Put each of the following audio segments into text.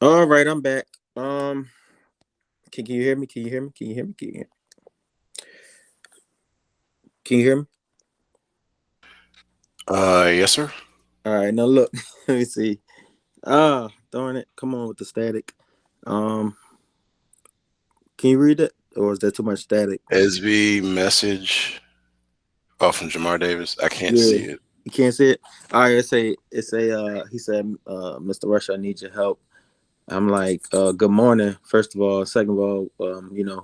All right, I'm back. Can you hear me? Can you hear me? Can you hear me? Can you hear me? Yes, sir. All right, now look. Let me see. Ah, darn it! Come on with the static. Um, can you read it, or is there too much static? SB message. Oh, from Jamar Davis. I can't Yeah, see it. you can't see it. All right, it's a. He said, Mr. Rush, I need your help. I'm like, good morning. First of all, second of all,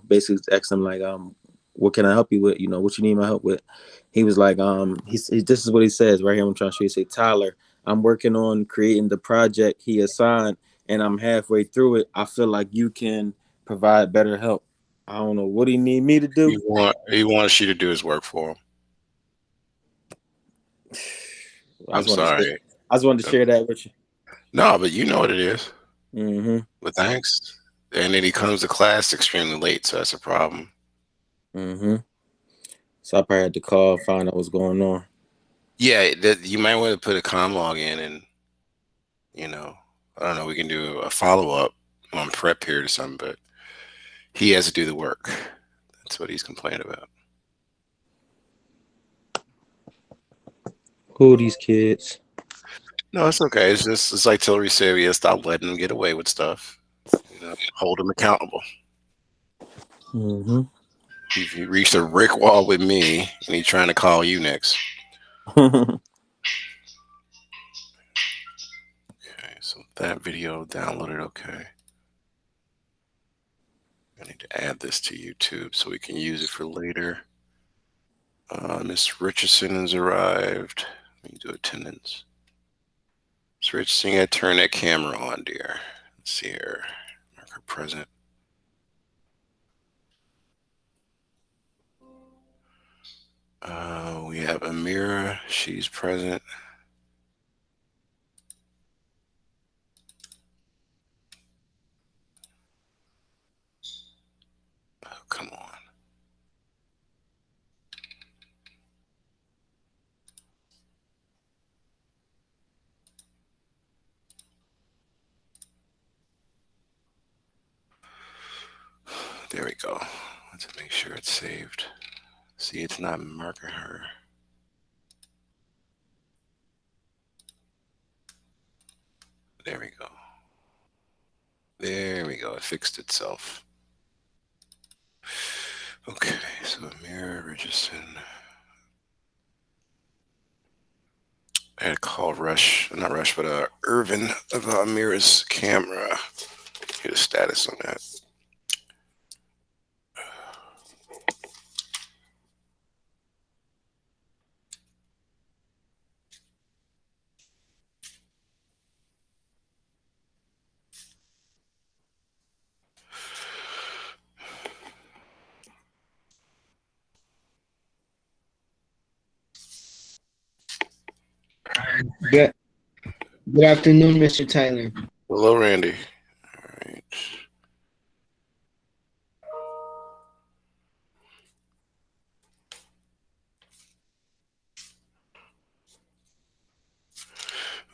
basically asked him like, what can I help you with? What you need my help with? He was like, this is what he says right here. I'm trying to show you. Say, Tyler, I'm working on creating the project he assigned, and I'm halfway through it. I feel like you can provide better help. I don't know what he need me to do. He wants you to do his work for him. I I'm just wanted to share, sorry. I just wanted to share that with you. No, but you know what it is. Mm-hmm. But thanks. And then he comes to class extremely late, so that's a problem. Mm-hmm. So I probably had to call, find out what's going on. Yeah, you might want to put a com log in, and you know, I don't know. We can do a follow up on prep period or something, but he has to do the work. That's what he's complaining about. Who are these kids? No, it's okay. It's like Tillery said. We gotta stop letting him get away with stuff. Hold him accountable. Mm-hmm. He reached a brick wall with me, and he's trying to call you next. Okay, so that video downloaded. Okay, I need to add this to YouTube so we can use it for later. Miss Richardson has arrived. Let me do attendance. Miss Richardson, you gotta turn that camera on, dear. Let's see here. Mark her present. We have Amira. She's present. Oh, come on. There we go. Let's make sure it's saved. See, it's not marking her. There we go. There we go. It fixed itself. Okay, so Amira Richardson. I had to call Rush, not Rush, but Irvin about Amira's camera. Get a status on that. Good, good afternoon, Mr. Tyler. Hello, Randy. All right.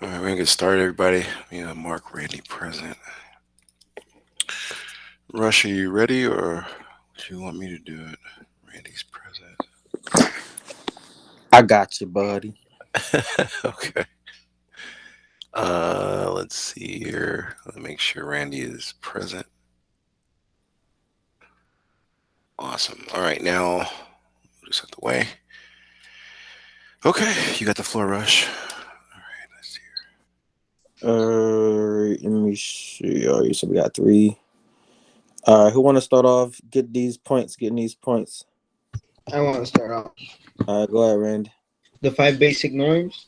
All right, we're gonna get started, everybody. We have Mark Randy present. Rush, are you ready, or do you want me to do it? Randy's present. I got you, buddy. Okay. Let's see here. Let me make sure Randy is present. Awesome. All right, now just out the way. Okay, you got the floor, Rush. All right, let's see Let me see. All right, so we got three. All right, who want to start off? Getting these points. I want to start off. All right, go ahead, Randy. The five basic norms.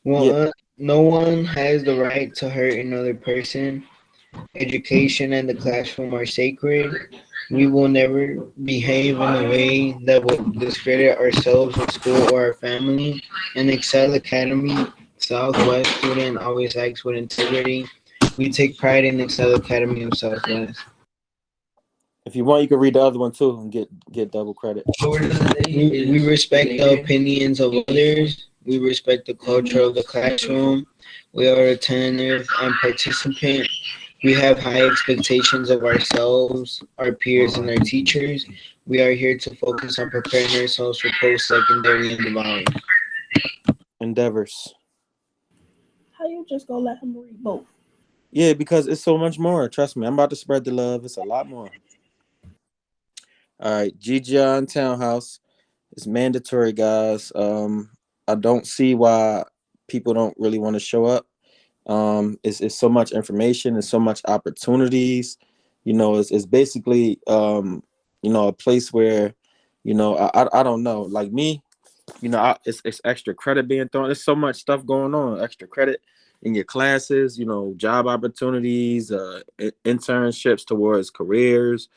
Yeah. No one has the right to hurt another person. Education and the classroom are sacred. We will never behave in a way that will discredit ourselves in school or our family. An Excel Academy Southwest student always acts with integrity. We take pride in Excel Academy of Southwest. If you want, you can read the other one too and get double credit. We respect the opinions of others. We respect the culture of the classroom. We are attentive and participant. We have high expectations of ourselves, our peers, and our teachers. We are here to focus on preparing ourselves for post-secondary and the volley. Endeavors. How you just gonna let him read both? Yeah, because it's so much more. Trust me, I'm about to spread the love. It's a lot more. All right, GGI and Townhouse. It's mandatory, guys. I don't see why people don't really want to show up. It's so much information and so much opportunities. It's basically a place where, I don't know. Like me, it's extra credit being thrown. There's so much stuff going on. Extra credit in your classes. Job opportunities, internships towards careers.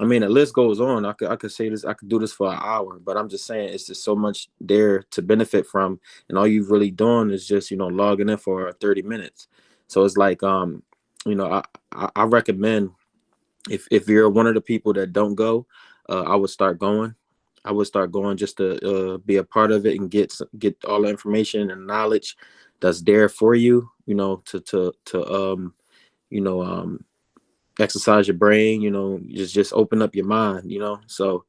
I mean, the list goes on. I could say this. I could do this for an hour, but I'm just saying it's just so much there to benefit from, and all you've really done is just logging in for 30 minutes. So it's like I recommend if you're one of the people that don't go, I would start going. I would start going just to be a part of it and get all the information and knowledge that's there for you. You know exercise your brain, just open up your mind, so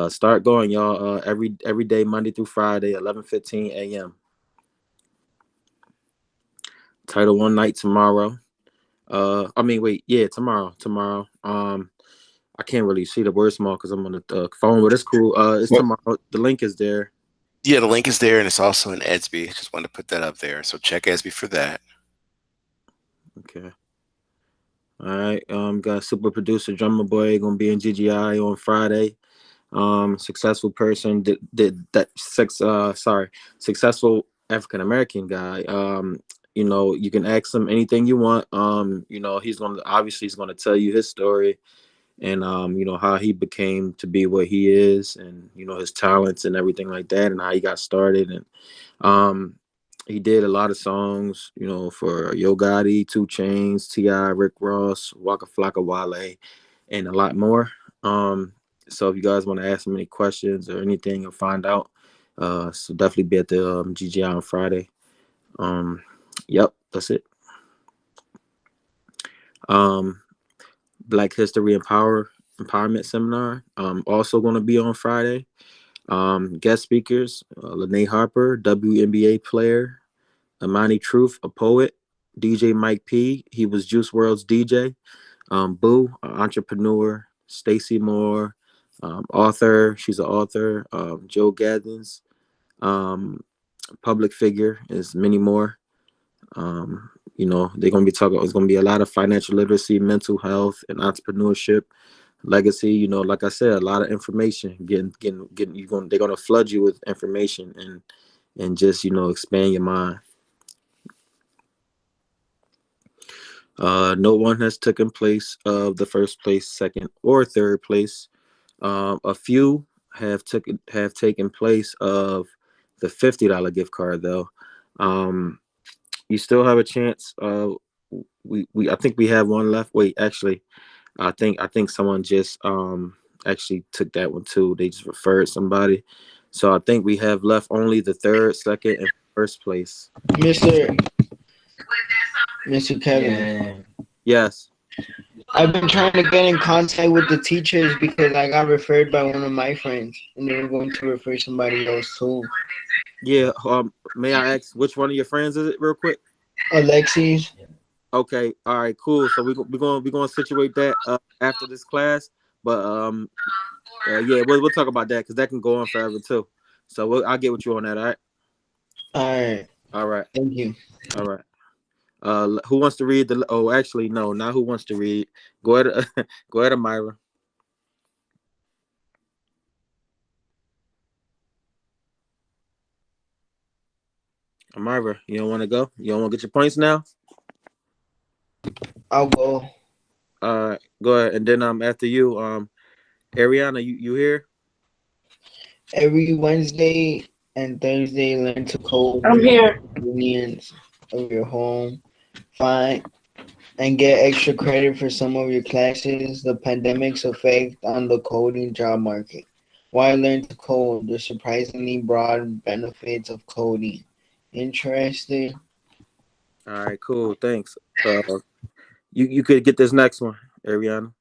start going, y'all. Every day, Monday through Friday, 11:15 a.m. Title one night tomorrow. Tomorrow. I can't really see the word small because I'm on the phone, but it's cool. It's tomorrow. The link is there. Yeah, the link is there, and it's also in Edsby. Just wanted to put that up there. So check Edsby for that. Okay. All right. Got super producer Drummer Boy gonna be in GGI on Friday. Successful person did that successful African American guy. You can ask him anything you want. He's gonna tell you his story and how he became to be what he is, and his talents and everything like that, and how he got started. And um he did a lot of songs, for Yo Gotti, 2 Chainz, T.I., Rick Ross, Waka Flocka, Wale, and a lot more. So if you guys want to ask him any questions or anything or find out, so definitely be at the GGI on Friday. Yep, that's it. Black History Empowerment Seminar. Also going to be on Friday. Guest speakers: Lene Harper, WNBA player; Amani Truth, a poet; DJ Mike P. He was Juice World's DJ. Boo, an entrepreneur; Stacy Moore, author. She's an author. Joe Gaddens, public figure. Is many more. They're gonna be talking. It's gonna be a lot of financial literacy, mental health, and entrepreneurship, legacy. Like I said, a lot of information. Getting. They're gonna flood you with information and just expand your mind. No one has taken place of the first place, second, or third place. A few have taken place of the $50 gift card though. You still have a chance. We I think we have one left. Wait, actually, I think someone just actually took that one too. They just referred somebody. So I think we have left only the third, second, and first place. Mr. Mr. Kevin. Yeah. Yes. I've been trying to get in contact with the teachers because I got referred by one of my friends, and they were going to refer somebody else too. Yeah. May I ask which one of your friends is it, real quick? Alexis. Okay. All right. Cool. So we're gonna situate that after this class. But yeah, we'll talk about that because that can go on forever too. So I'll get with you on that. All right. All right. All right. Thank you. All right. Who wants to read the? Oh, actually, no, not who wants to read. Go ahead, go ahead, Amira. Amira, you don't want to go? You don't want to get your points now? I'll go. Go ahead, and then after you, Ariana, you here? Every Wednesday and Thursday, learn to code I'm here. unions of your home. Find and get extra credit for some of your classes. The pandemic's effect on the coding job market. Why learn to code? The surprisingly broad benefits of coding. interested. All right, cool. Thanks. You could get this next one, Ariana.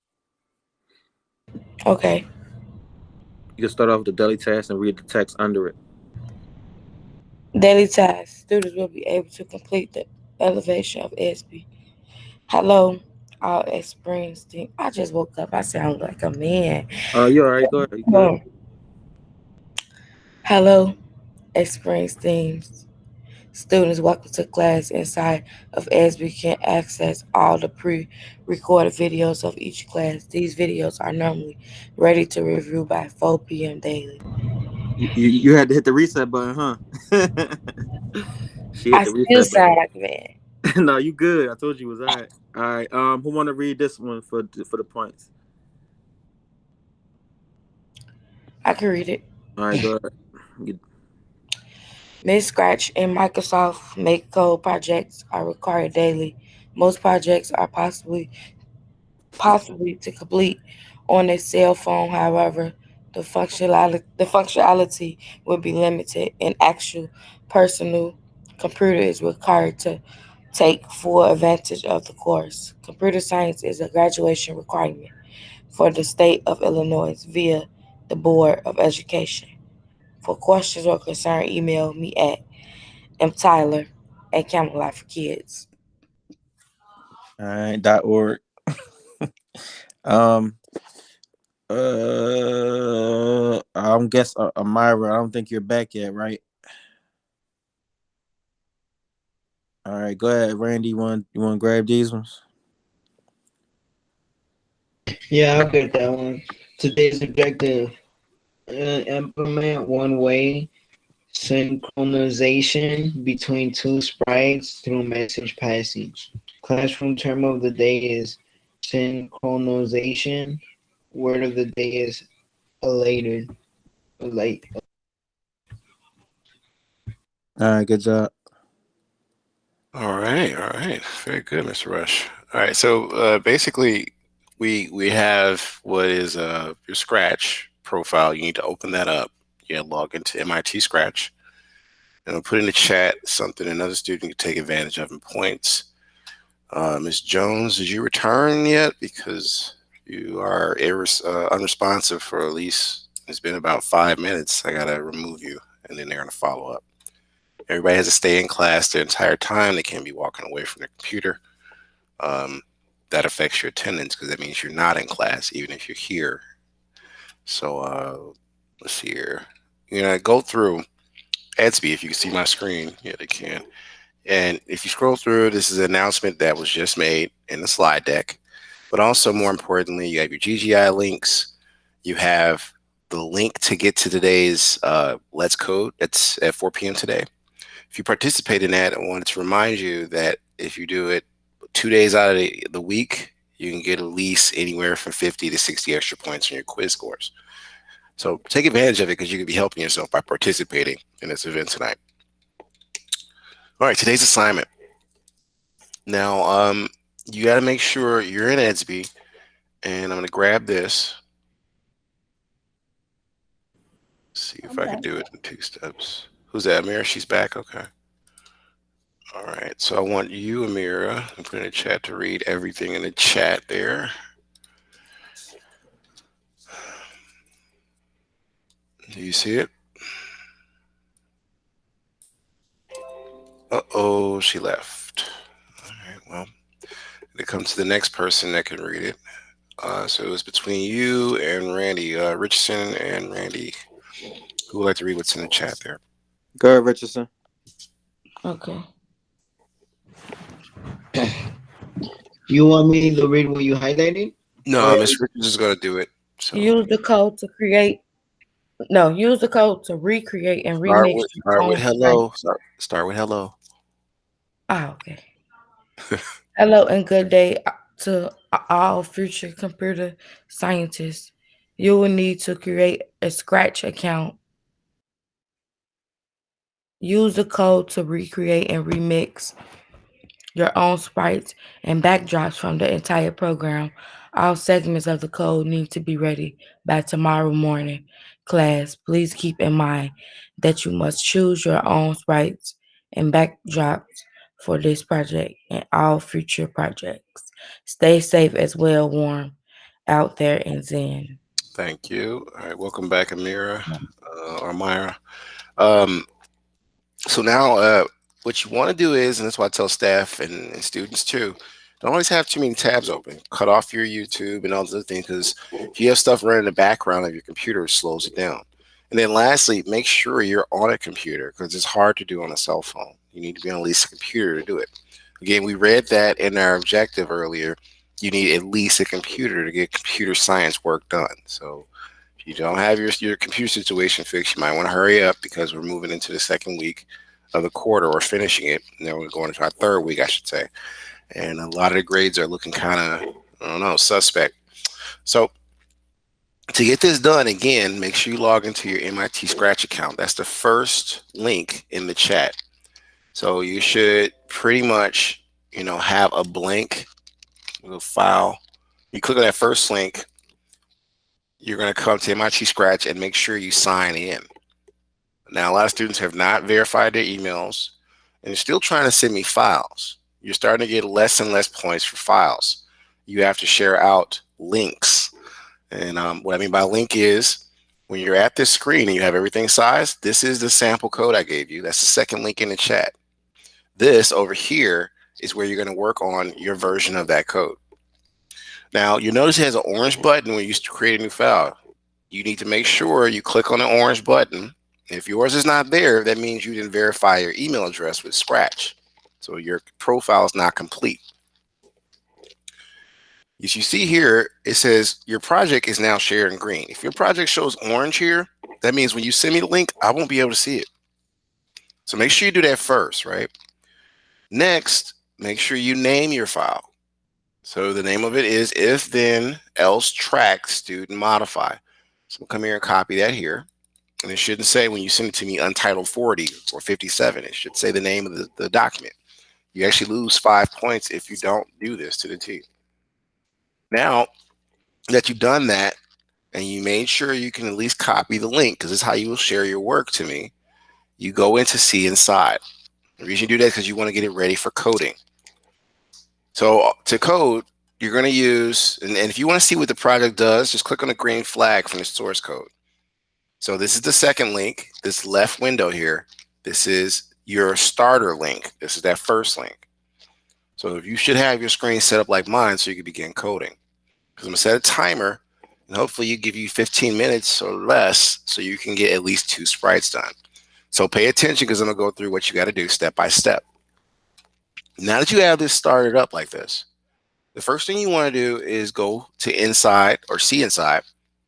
Okay. You can start off with the daily task and read the text under it. Daily tasks. Students will be able to complete the elevation of SB. Hello, all experienced. I just woke up. I sound like a man. You all right? Go ahead. You good? Oh, hello, experienced teams. Students welcome to class inside of SB can access all the pre-recorded videos of each class. These videos are normally ready to review by 4 p.m. daily. You had to hit the reset button, huh? She hit I the still reset button. sound like a man. No, you good. I told you it was all right. All right. Who want to read this one for the points? I can read it. All right, go ahead. Miss Scratch and Microsoft Make Code projects are required daily. Most projects are possibly to complete on a cell phone. However, the functionality will be limited, and actual personal computer is required to take full advantage of the course. Computer science is a graduation requirement for the state of Illinois via the Board of Education. For questions or concern, email me at mtyler at Camelot for Kids. All right. .org. um. I'm guess Amira. I don't think you're back yet, right? All right. Go ahead, Randy. You want to grab these ones? Yeah, I'll get that one. Today's objective: implement one-way synchronization between two sprites through message passage. Classroom term of the day is synchronization. Word of the day is elated. Elate. All right. Good job. All right, all right. Very good, Mr. Rush. All right, so basically, we have what is your Scratch profile. You need to open that up. You log into MIT Scratch, and I'll put in the chat something another student can take advantage of in points. Ms. Jones, did you return yet? Because you are unresponsive for at least, it's been about 5 minutes. I gotta remove you, and then they're gonna follow up. Everybody has to stay in class the entire time. They can't be walking away from their computer. Um, that affects your attendance because that means you're not in class, even if you're here. So let's see here. You're gonna go through Edsby. If you can see my screen, yeah, they can. And if you scroll through, this is an announcement that was just made in the slide deck. But also, more importantly, you have your GGI links. You have the link to get to today's Let's Code. That's at 4 p.m. today. If you participate in that, I wanted to remind you that if you do it 2 days out of the week, you can get at least anywhere from 50 to 60 extra points on your quiz scores. So take advantage of it because you could be helping yourself by participating in this event tonight. All right, today's assignment. Now, you got to make sure you're in Edsby, and I'm going to grab this. See if I can do it in 2 steps. Who's that? Amira? She's back? Okay. All right. So I want you, Amira, to put in the chat to read everything in the chat there. Do you see it? Uh-oh, she left. All right. Well, it comes to the next person that can read it. So it was between you and Randy, Richardson and Randy. Who would like to read what's in the chat there? Go ahead, Richardson. Okay. You want me to read what you highlighted? No, Miss Richards is going to do it. So Use the code to create. No, use the code to recreate and remix your start with own hello. Start with hello. Oh, okay. Hello and good day to all future computer scientists. You will need to create a Scratch account. Use the code to recreate and remix your own sprites and backdrops from the entire program. All segments of the code need to be ready by tomorrow morning. Class, please keep in mind that you must choose your own sprites and backdrops for this project and all future projects. Stay safe as well, warm out there in Zen. Thank you. All right, welcome back, Amira or Myra. Um, so now, what you want to do is, and that's why I tell staff and students too, don't always have too many tabs open. Cut off your YouTube and all those other things, because if you have stuff running in the background of your computer, it slows it down. And then lastly, make sure you're on a computer, because it's hard to do on a cell phone. You need to be on at least a computer to do it. Again, we read that in our objective earlier. You need at least a computer to get computer science work done. So if you don't have your computer situation fixed, you might want to hurry up, because we're moving into the second week of the quarter. We're finishing it. Now we're going into our third week, I should say. And a lot of the grades are looking kind of, I don't know, suspect. So to get this done, again, make sure you log into your MIT Scratch account. That's the first link in the chat. So you should pretty much, have a blank little file. You click on that first link, you're going to come to MIT Scratch and make sure you sign in. Now, a lot of students have not verified their emails and they're still trying to send me files. You're starting to get less and less points for files. You have to share out links. And what I mean by link is, when you're at this screen and you have everything sized, this is the sample code I gave you. That's the second link in the chat. This over here is where you're going to work on your version of that code. Now, you notice it has an orange button when you create a new file. You need to make sure you click on the orange button. If yours is not there, that means you didn't verify your email address with Scratch. So your profile is not complete. As you see here, it says your project is now shared in green. If your project shows orange here, that means when you send me the link, I won't be able to see it. So make sure you do that first, right? Next, make sure you name your file. So the name of it is if then else track student modify. So we'll come here and copy that here. And it shouldn't say, when you send it to me, Untitled 40 or 57. It should say the name of the document. You actually lose 5 points if you don't do this to the T. Now that you've done that and you made sure you can at least copy the link, because this is how you will share your work to me, you go into See Inside. The reason you do that is because you want to get it ready for coding. So to code, you're going to use, and if you want to see what the project does, just click on the green flag from the source code. So this is the second link, this left window here. This is your starter link. This is that first link. So if you should have your screen set up like mine so you can begin coding. Because I'm going to set a timer, and hopefully you give you 15 minutes or less so you can get at least 2 sprites done. So pay attention, because I'm going to go through what you got to do step by step. Now that you have this started up like this, the first thing you want to do is go to Inside or See Inside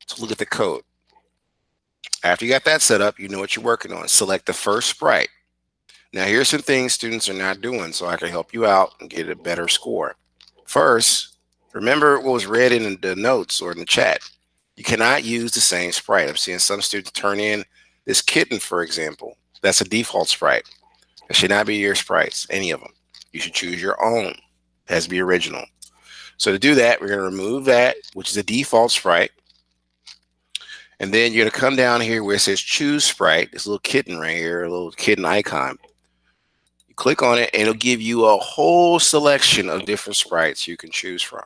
to look at the code. After you got that set up, you know what you're working on. Select the first sprite. Now here's some things students are not doing, so I can help you out and get a better score. First, remember what was read in the notes or in the chat. You cannot use the same sprite. I'm seeing some students turn in this kitten, for example. That's a default sprite. It should not be your sprites, any of them. You should choose your own. It has to be original. So to do that, we're going to remove that, which is a default sprite. And then you're going to come down here where it says choose sprite, this little kitten right here, a little kitten icon. You click on it and it'll give you a whole selection of different sprites you can choose from.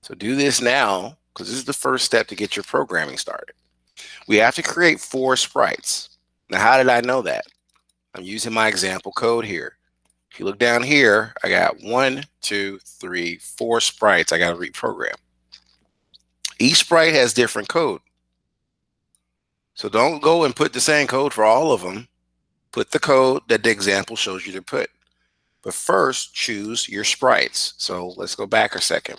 So do this now, because this is the first step to get your programming started. We have to create 4 sprites. Now, how did I know that? I'm using my example code here. If you look down here, I got 1, 2, 3, 4 sprites I got to reprogram. Each sprite has different code. So don't go and put the same code for all of them. Put the code that the example shows you to put. But first, choose your sprites. So let's go back a second.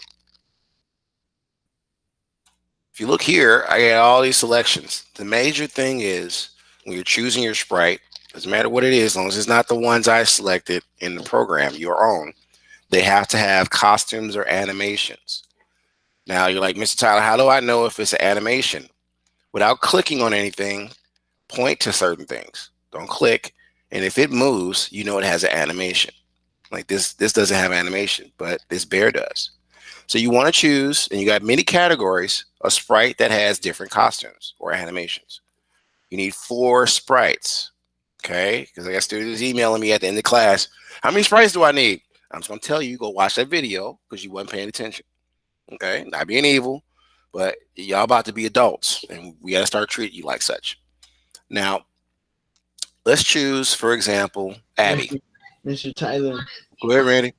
If you look here, I got all these selections. The major thing is when you're choosing your sprite, doesn't matter what it is, as long as it's not the ones I selected in the program, your own, they have to have costumes or animations. Now you're like, Mr. Tyler, how do I know if it's an animation? Without clicking on anything, point to certain things. Don't click. And if it moves, you know it has an animation. Like this doesn't have animation, but this bear does. So you want to choose, and you got many categories, a sprite that has different costumes or animations. You need 4 sprites. Okay, because I got students emailing me at the end of class. How many sprites do I need? I'm just gonna tell you, go watch that video because you wasn't paying attention. Okay, not being evil, but y'all about to be adults, and we gotta start treating you like such. Now, let's choose, for example, Abby. Mr. Tyler, Go ahead, Randy.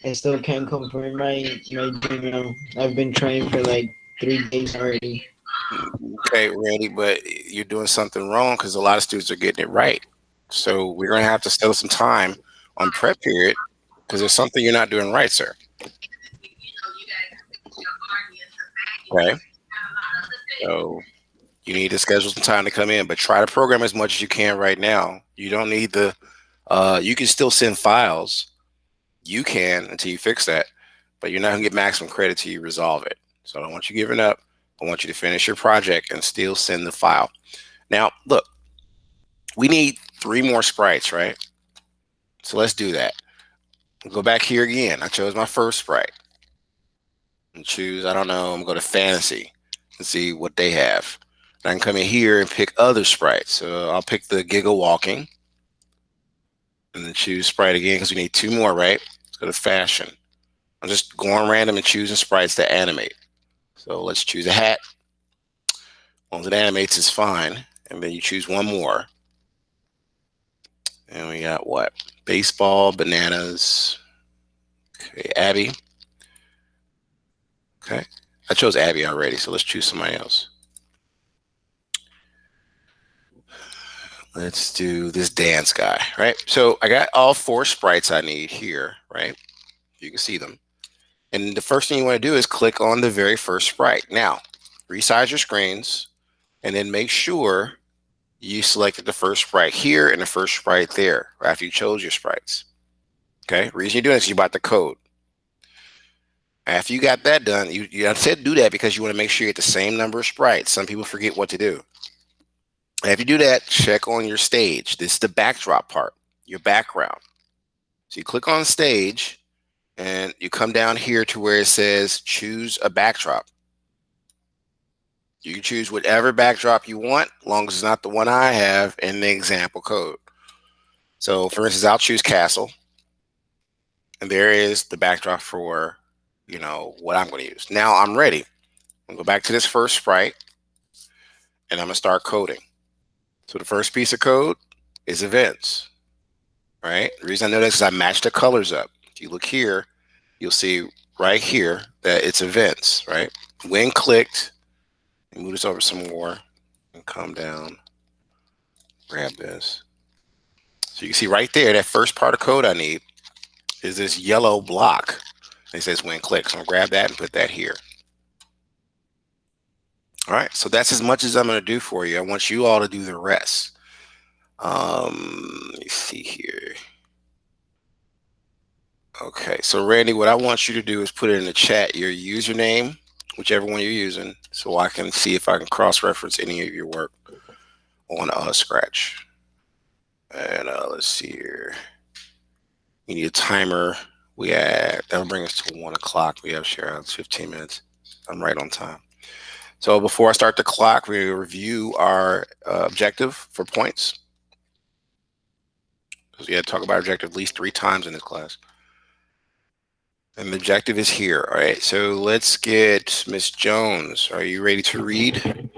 I still can't confirm my Gmail. I've been trying for like 3 days already. Okay, Randy, but you're doing something wrong because a lot of students are getting it right. So we're gonna have to settle some time on prep period because there's something you're not doing right, sir. Okay. So you need to schedule some time to come in, but try to program as much as you can right now. You don't need the you can still send files. You can until you fix that, but you're not gonna get maximum credit till you resolve it. So I don't want you giving up. I want you to finish your project and still send the file. Now, look, we need 3 more sprites, right? So let's do that. We'll go back here again. I chose my first sprite. And choose, I don't know, I'm going to go to fantasy and see what they have. And I can come in here and pick other sprites. So I'll pick the Giggle Walking. And then choose sprite again because we need 2 more, right? Let's go to fashion. I'm just going random and choosing sprites to animate. So let's choose a hat. As long as it animates, it's fine. And then you choose 1 more. And we got what? Baseball, bananas. Okay, Abby. Okay. I chose Abby already, so let's choose somebody else. Let's do this dance guy, right? So I got all 4 sprites I need here, right? You can see them. And the first thing you want to do is click on the very first sprite. Now, resize your screens and then make sure you selected the first sprite here and the first sprite there after you chose your sprites. Okay, reason you're doing this is you bought the code. After you got that done, you said do that because you want to make sure you get the same number of sprites. Some people forget what to do. After you do that, check on your stage. This is the backdrop part, your background. So you click on stage and you come down here to where it says choose a backdrop. You can choose whatever backdrop you want, as long as it's not the one I have in the example code. So for instance, I'll choose castle. And there is the backdrop for, what I'm going to use. Now I'm ready. I'm going to go back to this first sprite and I'm going to start coding. So the first piece of code is events, right? The reason I know this is I matched the colors up. If you look here, you'll see right here that it's events, right? When clicked, move this over some more and come down, grab this. So you can see right there, that first part of code I need is this yellow block. It says when clicked. So I'm going to grab that and put that here. All right, so that's as much as I'm going to do for you. I want you all to do the rest. Let me see here. Okay, so Randy, what I want you to do is put it in the chat, your username, whichever one you're using, so I can see if I can cross-reference any of your work on Scratch. And let's see here. We need a timer. That'll bring us to 1 o'clock. We have share out 15 minutes. I'm right on time. So before I start the clock, we review our objective for points. Because we had to talk about objective at least 3 times in this class. And the objective is here. All right. So let's get Miss Jones. Are you ready to read?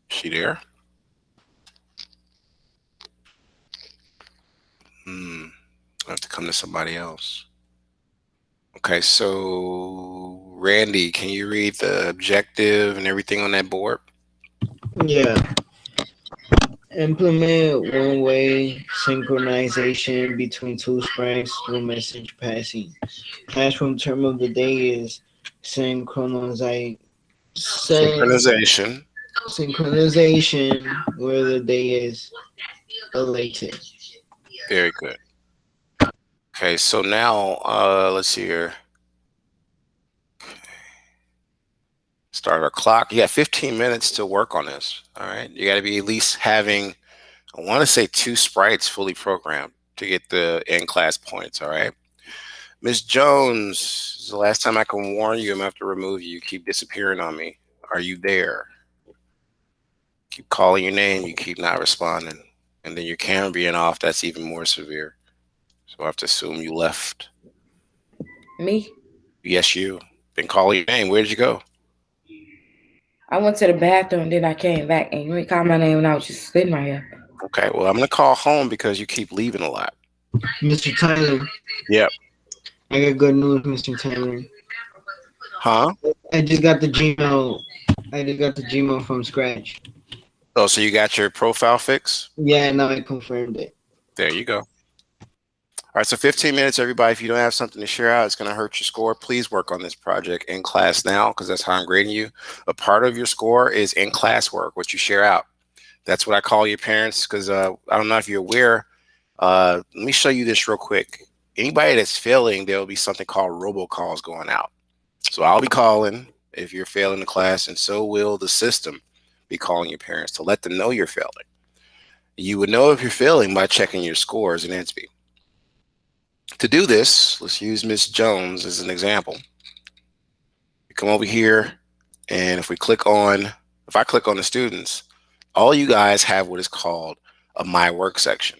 She there? I have to come to somebody else. Okay, so Randy, can you read the objective and everything on that board? Yeah. Implement one-way synchronization between 2 sprites through message passing. Classroom term of the day is synchronization. Synchronization, where the day is elated. Very good. Okay, so now let's see here. Start our clock. You got 15 minutes to work on this. All right. You got to be at least having, I want to say 2 sprites fully programmed to get the in-class points. All right. Miss Jones, this is the last time I can warn you. I'm going to have to remove you. You keep disappearing on me. Are you there? Keep calling your name, you keep not responding. And then your camera being off, that's even more severe. So I have to assume you left. Me? Yes, you. Been calling your name. Where did you go? I went to the bathroom, then I came back, and you ain't called my name, and I was just sitting right here. Okay, well, I'm going to call home because you keep leaving a lot. Mr. Tyler, Yep. I got good news, Mr. Tyler. Huh? I just got the Gmail. I just got the Gmail from scratch. Oh, so you got your profile fix? Yeah, now I confirmed it. There you go. All right, so 15 minutes, everybody. If you don't have something to share out, it's going to hurt your score. Please work on this project in class now because that's how I'm grading you. A part of your score is in class work, what you share out. That's what I call your parents because I don't know if you're aware. Let me show you this real quick. Anybody that's failing, there will be something called robocalls going out. So I'll be calling if you're failing the class, and so will the system be calling your parents to let them know you're failing. You would know if you're failing by checking your scores in Ensby. To do this, let's use Miss Jones as an example. We come over here, and if I click on the students, all you guys have what is called a My Work section.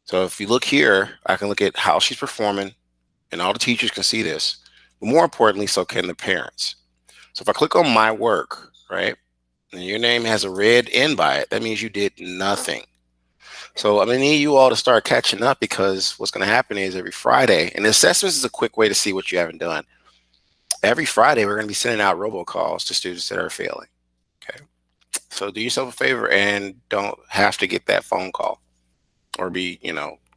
So if you look here, I can look at how she's performing, and all the teachers can see this. But more importantly, so can the parents. So if I click on My Work, right, and your name has a red N by it, that means you did nothing. So I'm gonna need you all to start catching up because what's gonna happen is every Friday, and the assessments is a quick way to see what you haven't done. Every Friday, we're gonna be sending out robocalls to students that are failing. Okay. So do yourself a favor and don't have to get that phone call or be,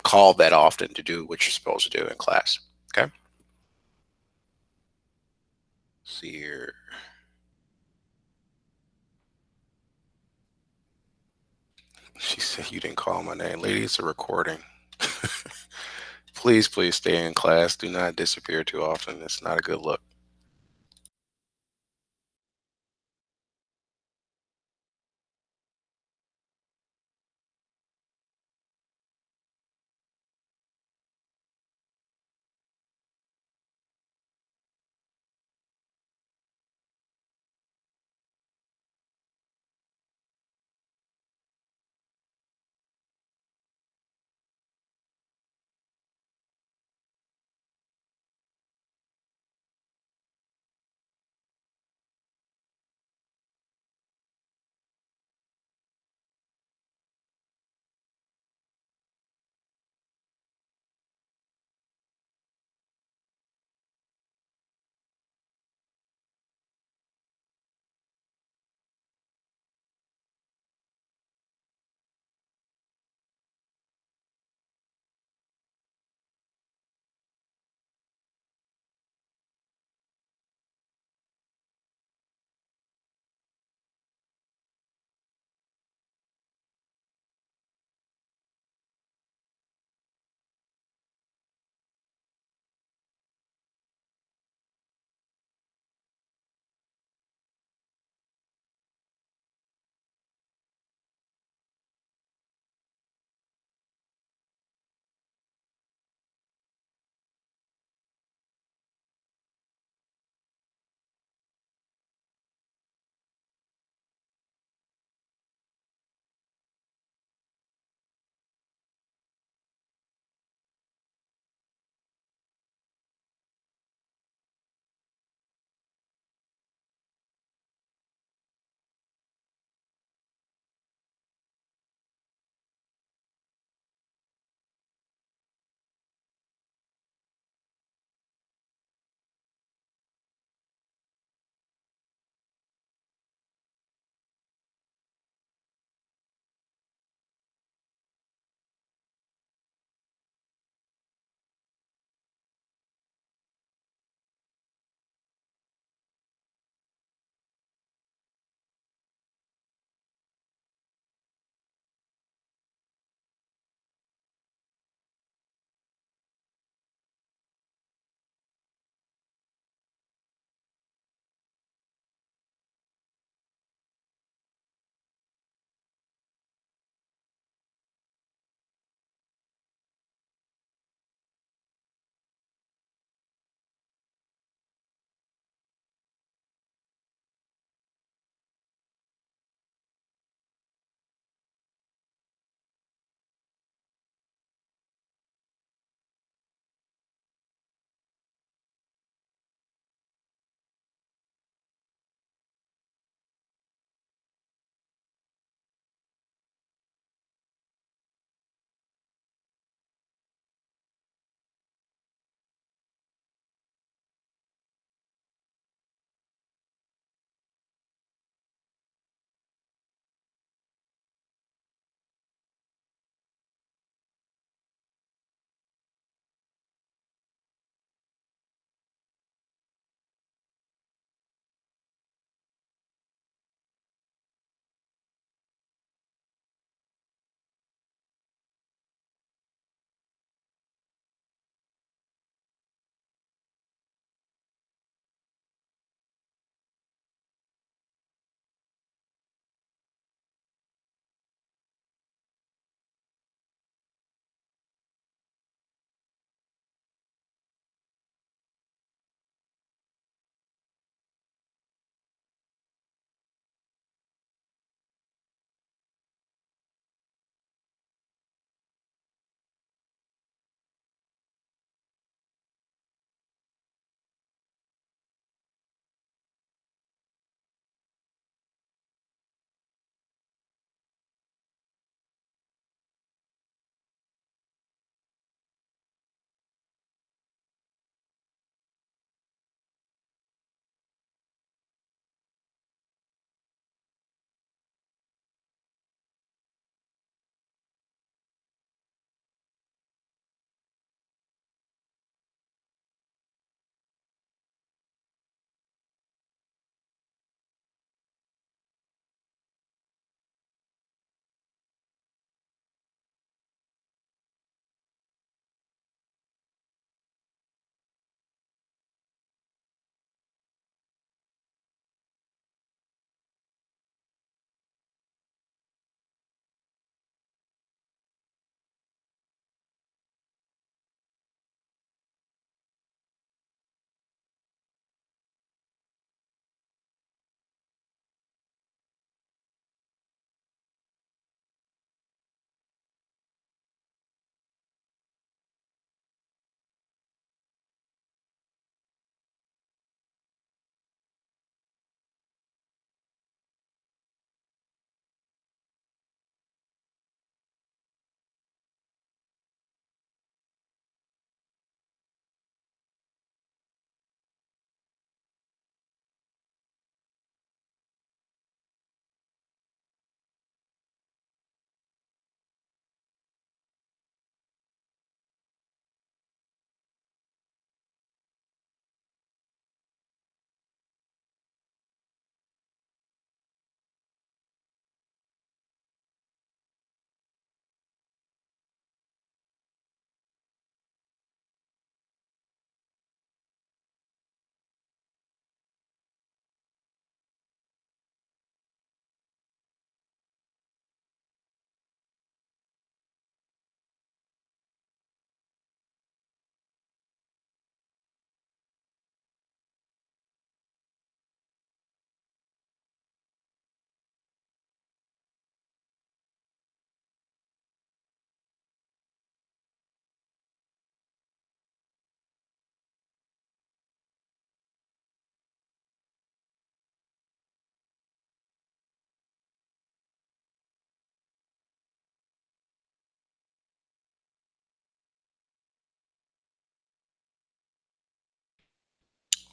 called that often to do what you're supposed to do in class. Okay. Let's see here. She said you didn't call my name. Lady, it's a recording. Please, please stay in class. Do not disappear too often. It's not a good look.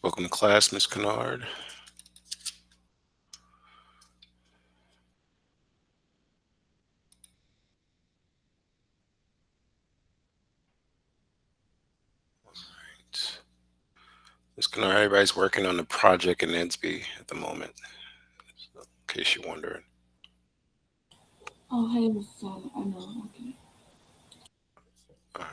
Welcome to class, Miss Kennard. Miss Kennard, everybody's working on the project in Edsby at the moment, so, in case you're wondering. Oh, hey, Mr. Tyler. I know. Okay. All right.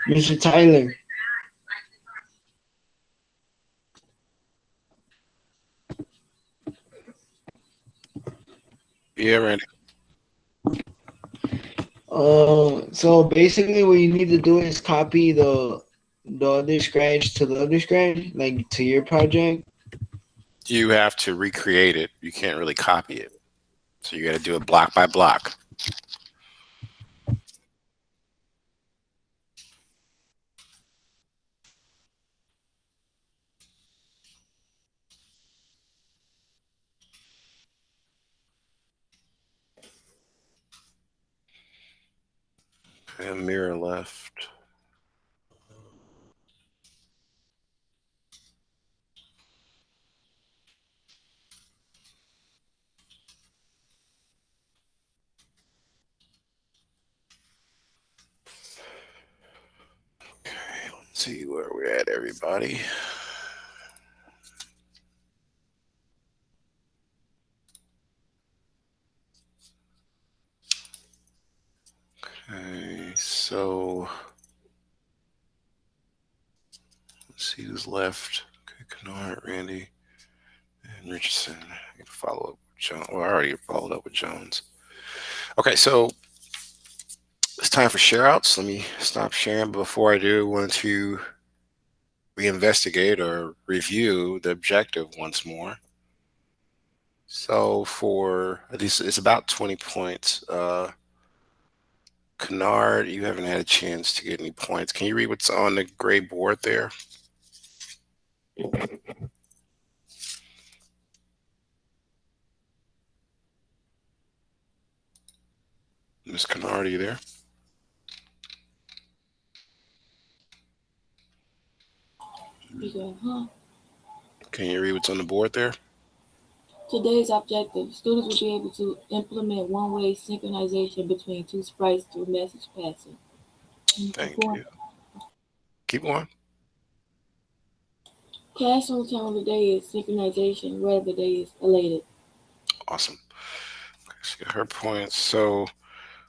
Mr. Tyler. Yeah, Randy. So basically, what you need to do is copy the other scratch to the other scratch, like to your project. You have to recreate it. You can't really copy it. So you got to do it block by block. And mirror left. Okay, let's see where we're at, everybody. Okay, so let's see who's left. Okay, Kennard, Randy, and Richardson. I can follow up with Jones. Well, I already followed up with Jones. Okay, so it's time for share outs. Let me stop sharing. But before I do, I want to reinvestigate or review the objective once more. So for at least it's about 20 points. Kennard, you haven't had a chance to get any points. Can you read what's on the gray board there? Miss Kennard, are you there? You go, huh? Can you read what's on the board there? Today's objective: students will be able to implement one-way synchronization between two sprites through message passing. Thank you. Keep going. Classroom tone of the day is synchronization. Word of the day is elated. Awesome. Okay, she got her points. So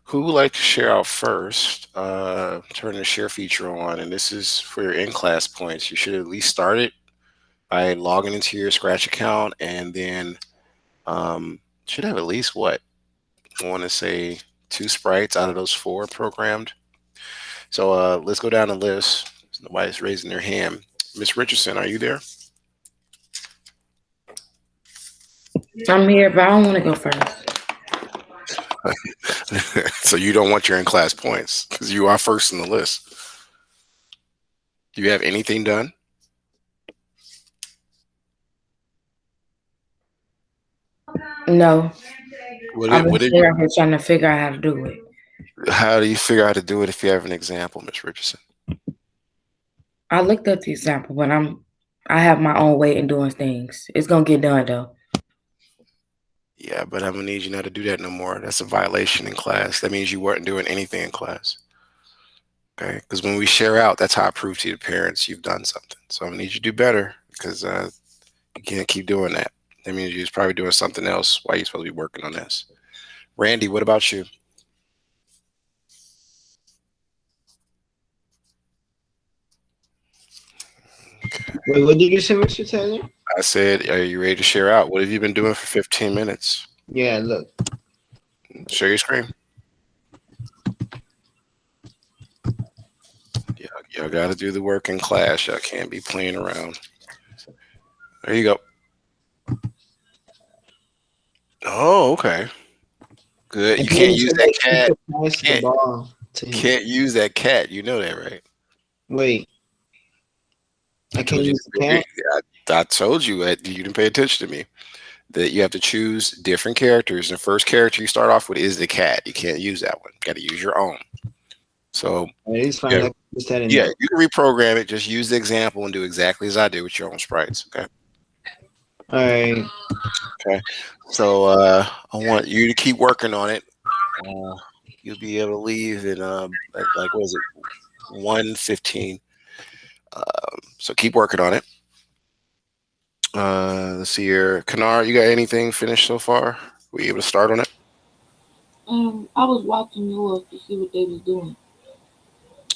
who would like to share out first? Turn the share feature on, and this is for your in-class points. You should at least start it by logging into your Scratch account, and then should have at least what I want to say 2 sprites out of those 4 programmed. So let's go down the list. Nobody's raising their hand. Miss Richardson, are you there? I'm here, but I don't want to go first. So you don't want your in-class points because you are first in the list. Do you have anything done? No, I've been What did sitting here trying to figure out how to do it. How do you figure out how to do it if you have an example, Miss Richardson? I looked up the example, but I have my own way in doing things. It's gonna get done though. Yeah, but I'm gonna need you not to do that no more. That's a violation in class. That means you weren't doing anything in class. Okay, because when we share out, that's how I prove to the parents you've done something. So I'm gonna need you to do better because you can't keep doing that. That means you're probably doing something else while you're supposed to be working on this. Randy, what about you? Wait, what did you say, Mr. Taylor? I said, are you ready to share out? What have you been doing for 15 minutes? Yeah, look. Share your screen. Yeah, y'all got to do the work in class. Y'all can't be playing around. There you go. Oh, okay. Good. You can't use that cat. Pass the ball to him. Can't use that cat. You know that, right? Wait. I told can't you. use the cat? I told you that you didn't pay attention to me. That you have to choose different characters. The first character you start off with is the cat. You can't use that one. You got to use your own. So It's fine. yeah, I just had yeah, you can reprogram it. Just use the example and do exactly as I did with your own sprites. Okay. All right. Okay. So I want you to keep working on it. You'll be able to leave in like what was it, 1:15. So keep working on it. Let's see here. Kennard, you got anything finished so far? Were you able to start on it? I was watching yours to see what they was doing.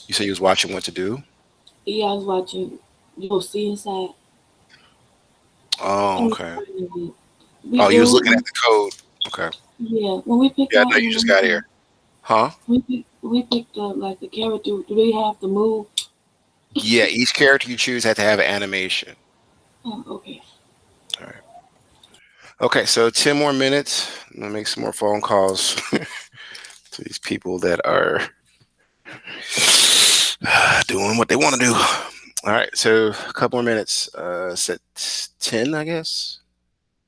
You said you was watching what to do. Yeah, I was watching your see inside. Oh, And okay. we Oh, you was looking do. at the code. Okay. Yeah, when we pick Yeah, out no, you just got here. Huh? We picked like the character. Do they have to move? Yeah, each character you choose had to have an animation. Okay. All right. Okay, so 10 more minutes. I'm gonna make some more phone calls to these people that are doing what they want to do. All right, so a couple more minutes. Set 10, I guess.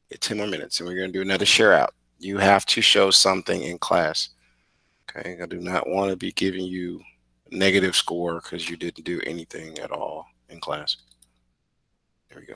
Yeah, 10 more minutes, and we're gonna do another share out. You have to show something in class. Okay, I do not want to be giving you a negative score because you didn't do anything at all in class. There we go.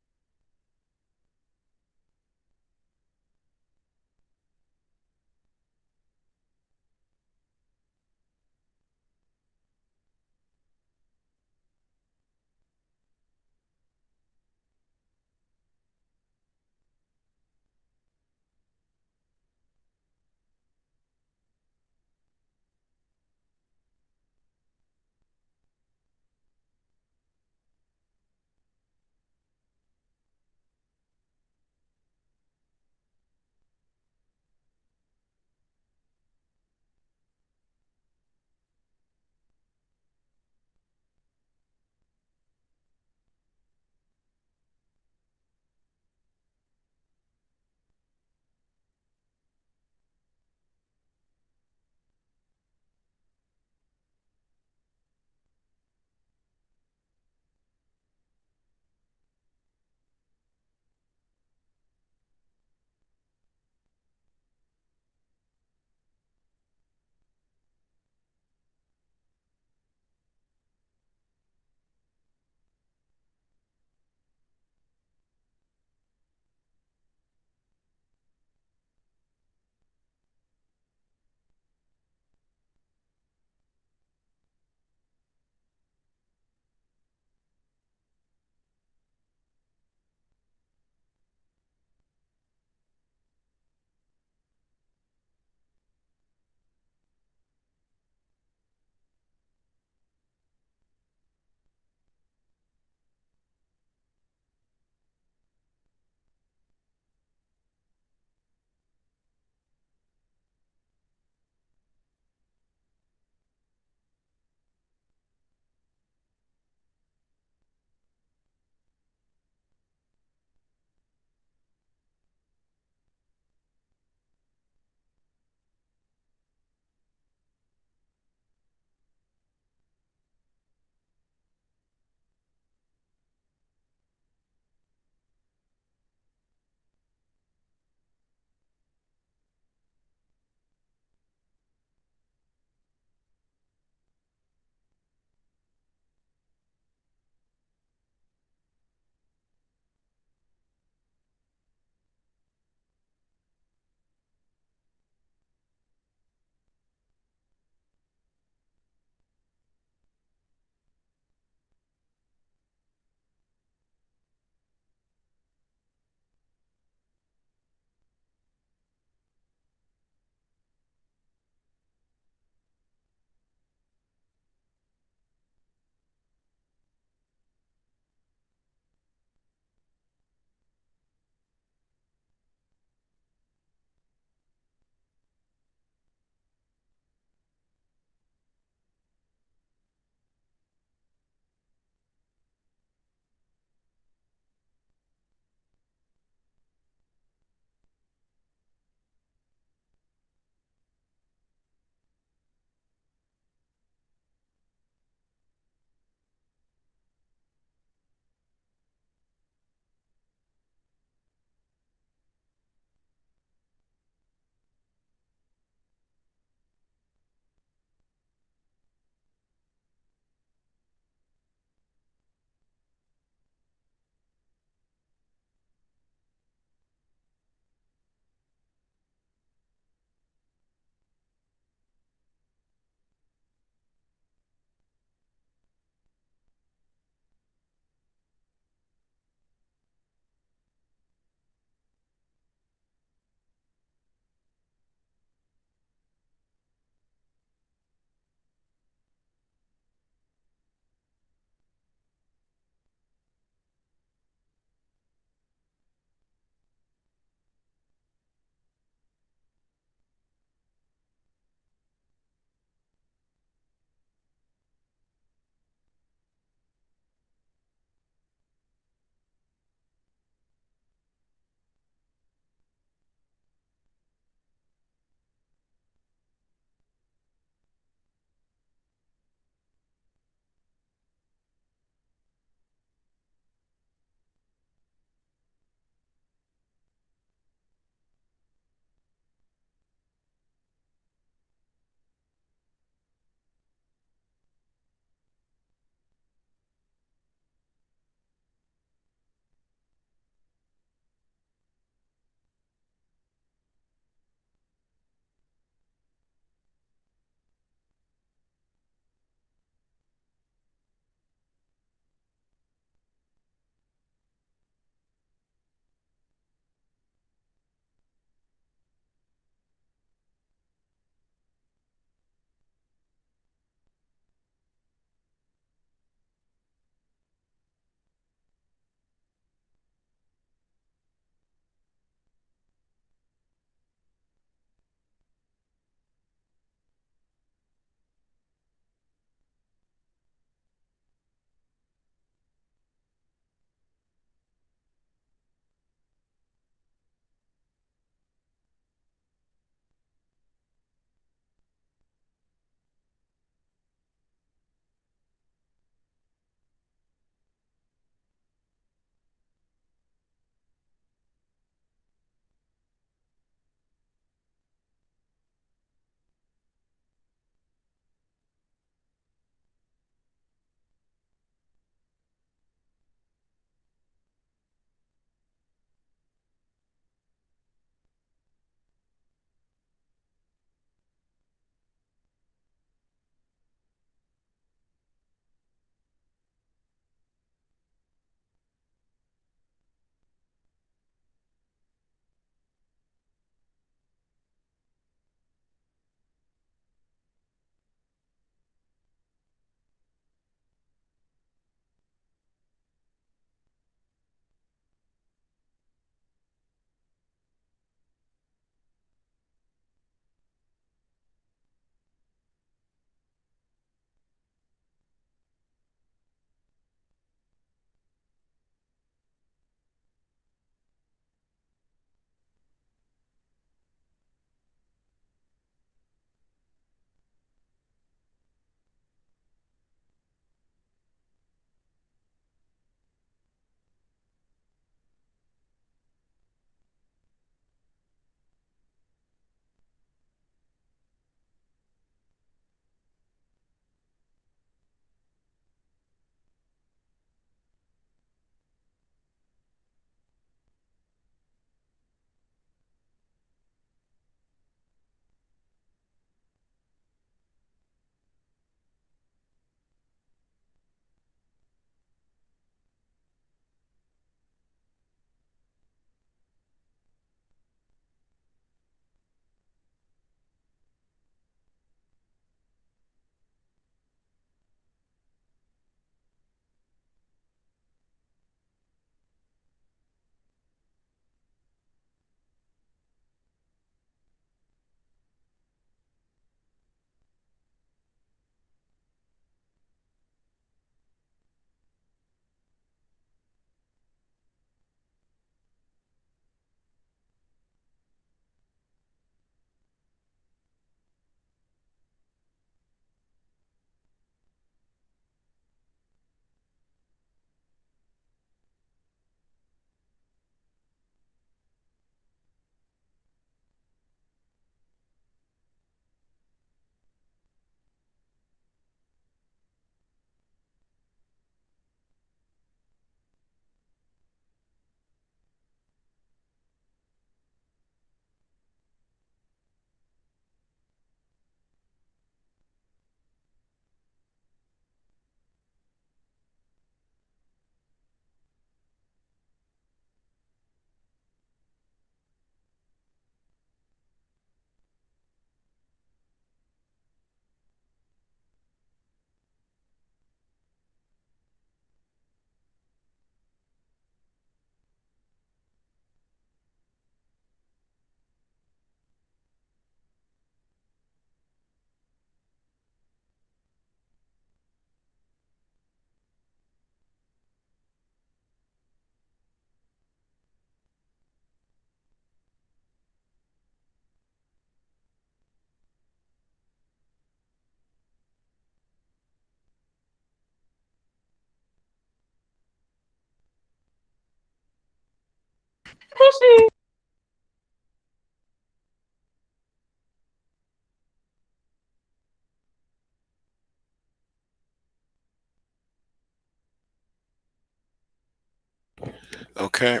Okay,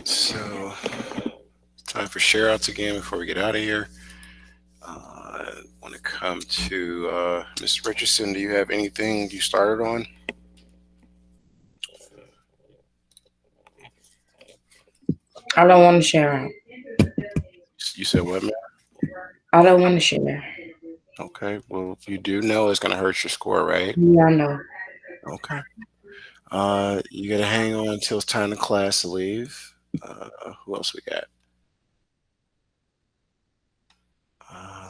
so time for share outs again before we get out of here. Want to come to Ms. Richardson. Do you have anything you started on? I don't want to share out. You said what, man? I don't want to share. Okay, well, you do know it's going to hurt your score, right? Yeah, I know. Okay. You got to hang on until it's time to class to leave. Who else we got?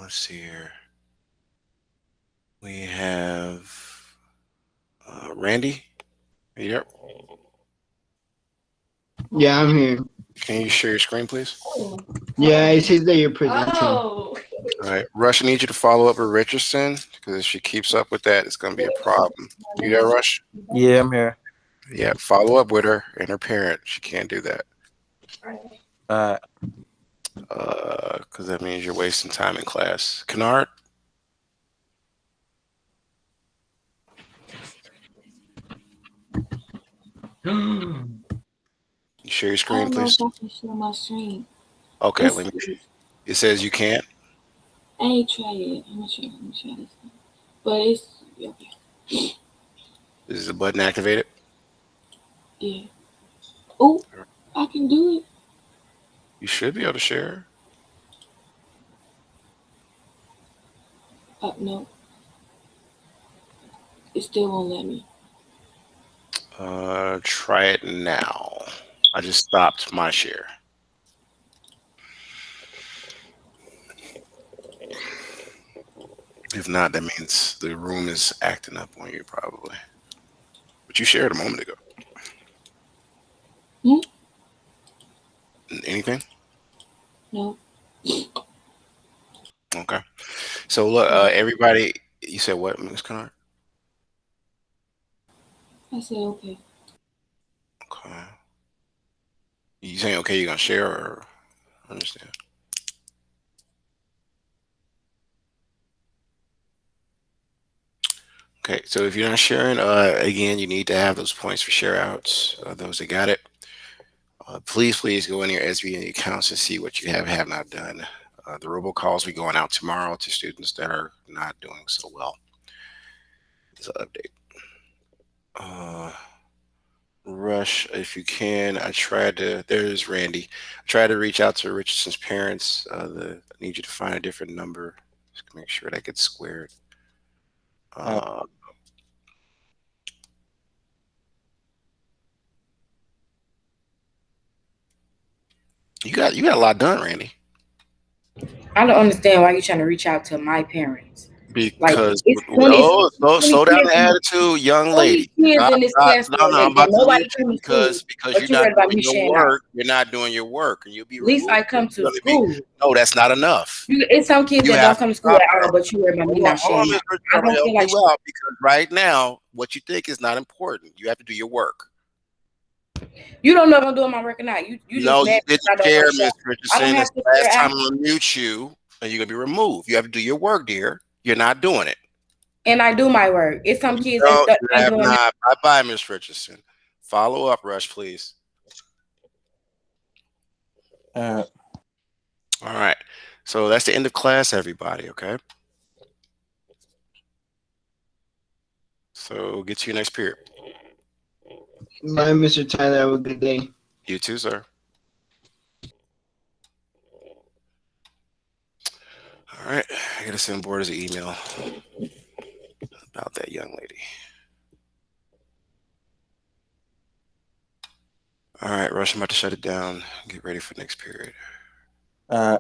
Let's see here. We have Randy. Are you there? Yeah, I'm here. Can you share your screen, please? Yeah, it says that you're presenting. All right. Rush, I need you to follow up with Richardson because if she keeps up with that, it's going to be a problem. You there, Rush? Yeah, I'm here. Yeah, follow up with her and her parent. She can't do that Uh, because that means you're wasting time in class. Kennard? You share your I screen, don't know please. if I can share my screen. Okay, It's, let me. It says you can't. I ain't tried it. I'm not sure. Let me try this one. But it's okay. Is the button activated? Yeah. Oh, I can do it. You should be able to share. No, it still won't let me. Try it now. I just stopped my share. If not, that means the room is acting up on you probably. But you shared a moment ago. Hmm? Anything? No. Okay. So look, Yeah. everybody. You said what, Ms. Kennard? I said okay. Okay. You saying okay? You're gonna share or understand? Okay. So if you're not sharing, again, you need to have those points for share outs. Those that got it. Please go in your SBA accounts and see what you have not done. The robocalls will be going out tomorrow to students that are not doing so well. It's an update. Rush, if you can. I tried to. There's Randy. I tried to reach out to Richardson's parents. I need you to find a different number. Just make sure that gets squared. uh, Uh, you got a lot done, Randy. I don't understand why you're trying to reach out to my parents. Like Because it's 20, it's slow 20 down kids, the attitude, young 20 lady. kids in this No, classroom. no, I'm They about to nobody mute you come to school, because but you're you not worried about doing me your sharing out. work. You're not doing your work, and you'll be At least removed. I come to You're gonna be school. no, that's not enough. It's some kids You that have don't to come to school stop at that. all, but you worry about me not Hold on, sharing Mr. out. Richard, I I'm gonna don't help feel like you out because right now what you think is not important. You have to do your work. you don't know if I'm doing my work or not. You just No, you mad didn't because I don't share, want to share. Miss I don't Richardson. have That's to the last share time out. I'm gonna mute you, and you're gonna be removed. You have to do your work, dear. You're not doing it. And I do my work. It's some kids No, that you ain't have doing that. not. Bye bye, Miss Richardson. Follow up, Rush, please. uh, All right. So that's the end of class, everybody. Okay. So get to your next period. Bye, Mr. Tyler. Have a good day. You too, sir. All right. I gotta send Borders an email about that young lady. All right, Rush. I'm about to shut it down. Get ready for next period. uh,